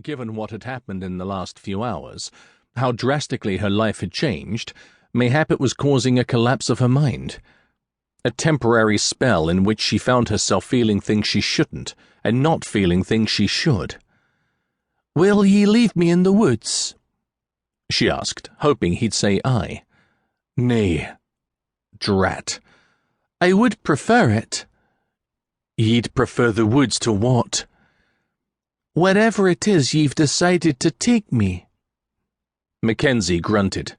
Given what had happened in the last few hours, how drastically her life had changed, mayhap it was causing a collapse of her mind. A temporary spell in which she found herself feeling things she shouldn't, and not feeling things she should. "Will ye leave me in the woods?" she asked, hoping he'd say aye. "Nay." Drat. "I would prefer it." "Ye'd prefer the woods to what?" "Wherever it is ye've decided to take me." Mackenzie grunted.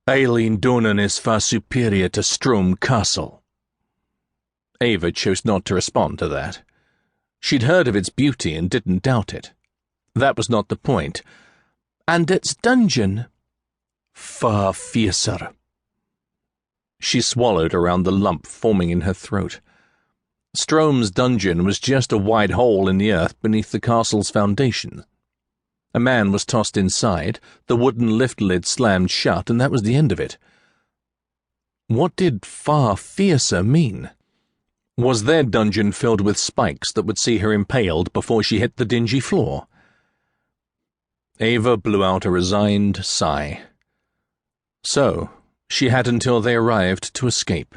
"Eileen Donan is far superior to Strom Castle." Ava chose not to respond to that. She'd heard of its beauty and didn't doubt it. That was not the point. "And its dungeon?" "Far fiercer." She swallowed around the lump forming in her throat. Strom's dungeon was just a wide hole in the earth beneath the castle's foundation. A man was tossed inside, the wooden lift lid slammed shut, and that was the end of it. What did far fiercer mean? Was their dungeon filled with spikes that would see her impaled before she hit the dingy floor? Ava blew out a resigned sigh. So, she had until they arrived to escape.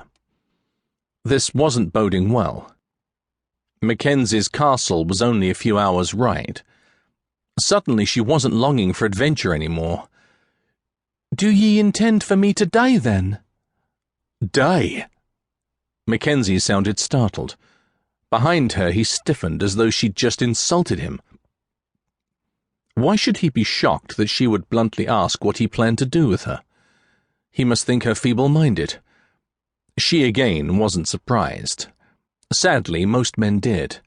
This wasn't boding well. Mackenzie's castle was only a few hours' ride. Suddenly she wasn't longing for adventure anymore. "Do ye intend for me to die, then?" "Die?" Mackenzie sounded startled. Behind her he stiffened as though she'd just insulted him. Why should he be shocked that she would bluntly ask what he planned to do with her? He must think her feeble-minded. She again wasn't surprised. Sadly, most men did.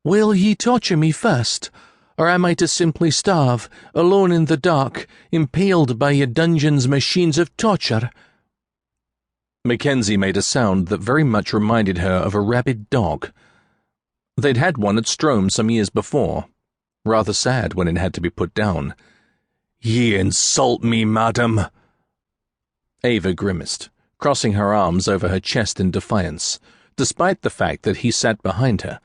"Will ye torture me first, or am I to simply starve, alone in the dark, impaled by your dungeon's machines of torture?" Mackenzie made a sound that very much reminded her of a rabid dog. They'd had one at Strom some years before. Rather sad when it had to be put down. "Ye insult me, madam." Ava grimaced, crossing her arms over her chest in defiance, despite the fact that he sat behind her.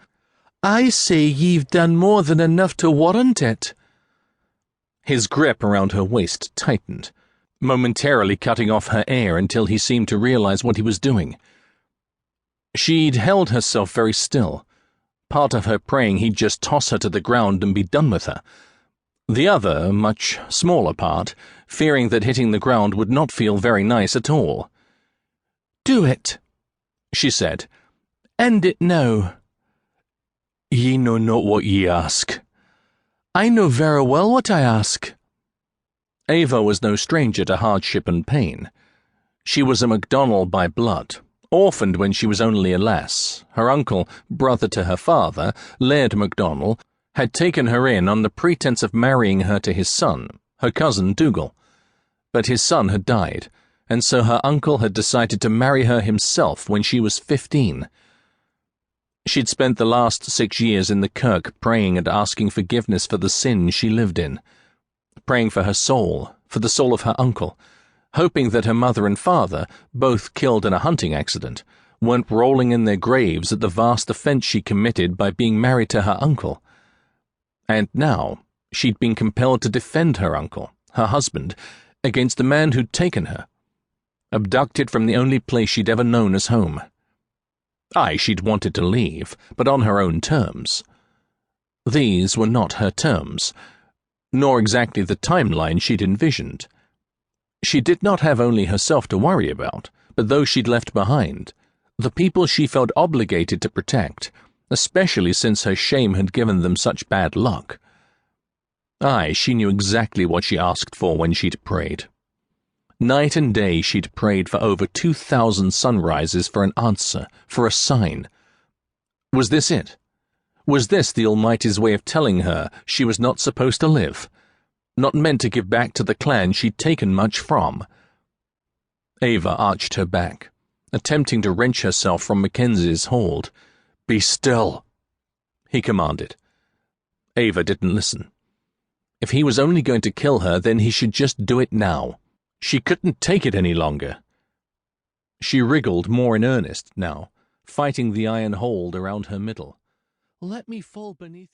"I say ye've done more than enough to warrant it." His grip around her waist tightened, momentarily cutting off her air until he seemed to realize what he was doing. She'd held herself very still, part of her praying he'd just toss her to the ground and be done with her. The other, much smaller part, fearing that hitting the ground would not feel very nice at all. "Do it," she said. "End it now." "Ye know not what ye ask." "I know very well what I ask." Ava was no stranger to hardship and pain. She was a MacDonell by blood, orphaned when she was only a lass. Her uncle, brother to her father, Laird MacDonell, had taken her in on the pretense of marrying her to his son, her cousin Dougal. But his son had died, and so her uncle had decided to marry her himself when she was 15. She'd spent the last 6 years in the kirk praying and asking forgiveness for the sin she lived in, praying for her soul, for the soul of her uncle, hoping that her mother and father, both killed in a hunting accident, weren't rolling in their graves at the vast offence she committed by being married to her uncle. And now she'd been compelled to defend her uncle, her husband, against the man who'd taken her, abducted from the only place she'd ever known as home. Aye, she'd wanted to leave, but on her own terms. These were not her terms, nor exactly the timeline she'd envisioned. She did not have only herself to worry about, but those she'd left behind, the people she felt obligated to protect, especially since her shame had given them such bad luck. Aye, she knew exactly what she asked for when she'd prayed. Night and day she'd prayed for over 2,000 sunrises for an answer, for a sign. Was this it? Was this the Almighty's way of telling her she was not supposed to live, not meant to give back to the clan she'd taken much from? Ava arched her back, attempting to wrench herself from Mackenzie's hold. "Be still," he commanded. Ava didn't listen. If he was only going to kill her, then he should just do it now. She couldn't take it any longer. She wriggled more in earnest now, fighting the iron hold around her middle. "Let me fall beneath